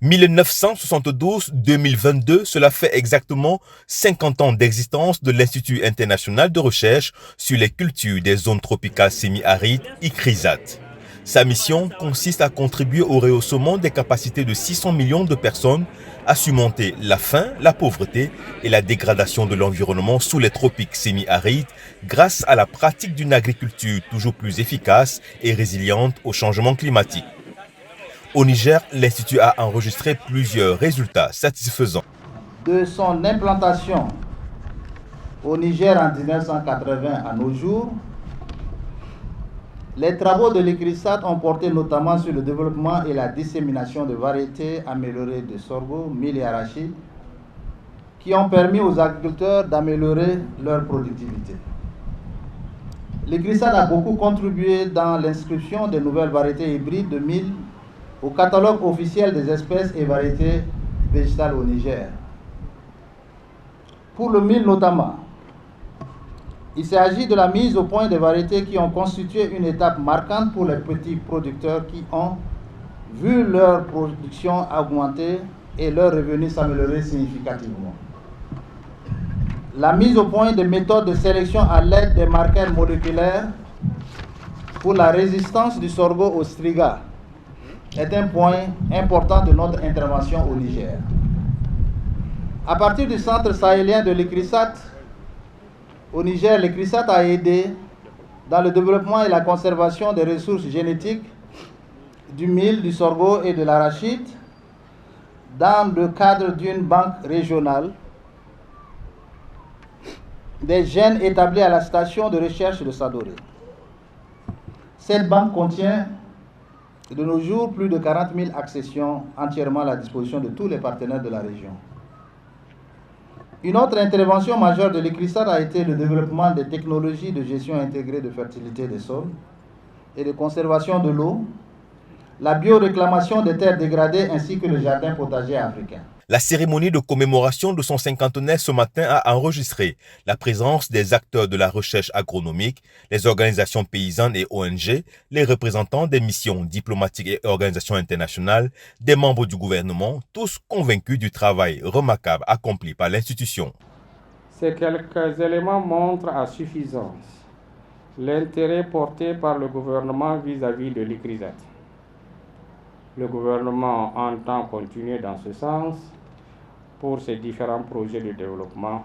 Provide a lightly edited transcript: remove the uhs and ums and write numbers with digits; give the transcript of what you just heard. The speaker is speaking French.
1972-2022, cela fait exactement 50 ans d'existence de l'Institut international de recherche sur les cultures des zones tropicales semi-arides, ICRISAT. Sa mission consiste à contribuer au rehaussement des capacités de 600 millions de personnes à surmonter la faim, la pauvreté et la dégradation de l'environnement sous les tropiques semi-arides grâce à la pratique d'une agriculture toujours plus efficace et résiliente au changement climatique. Au Niger, l'Institut a enregistré plusieurs résultats satisfaisants. De son implantation au Niger en 1980 à nos jours, les travaux de l'ICRISAT ont porté notamment sur le développement et la dissémination de variétés améliorées de sorgho, mil et arachide, qui ont permis aux agriculteurs d'améliorer leur productivité. L'ICRISAT a beaucoup contribué dans l'inscription des nouvelles variétés hybrides de mil au catalogue officiel des espèces et variétés végétales au Niger. Pour le mil notamment, il s'agit de la mise au point des variétés qui ont constitué une étape marquante pour les petits producteurs qui ont vu leur production augmenter et leurs revenus s'améliorer significativement. La mise au point des méthodes de sélection à l'aide des marqueurs moléculaires pour la résistance du sorgho au striga est un point important de notre intervention au Niger. À partir du centre sahélien de l'ICRISAT, au Niger, l'ICRISAT a aidé dans le développement et la conservation des ressources génétiques du mil, du sorgho et de l'arachide dans le cadre d'une banque régionale des gènes établis à la station de recherche de Sadoré. Cette banque contient de nos jours plus de 40 000 accessions entièrement à la disposition de tous les partenaires de la région. Une autre intervention majeure de l'ICRISAT a été le développement des technologies de gestion intégrée de fertilité des sols et de conservation de l'eau, la bioréclamation des terres dégradées ainsi que le jardin potager africain. La cérémonie de commémoration de son cinquantenaire ce matin a enregistré la présence des acteurs de la recherche agronomique, les organisations paysannes et ONG, les représentants des missions diplomatiques et organisations internationales, des membres du gouvernement, tous convaincus du travail remarquable accompli par l'institution. Ces quelques éléments montrent à suffisance l'intérêt porté par le gouvernement vis-à-vis de l'ICRISAT. Le gouvernement entend continuer dans ce sens pour ses différents projets de développement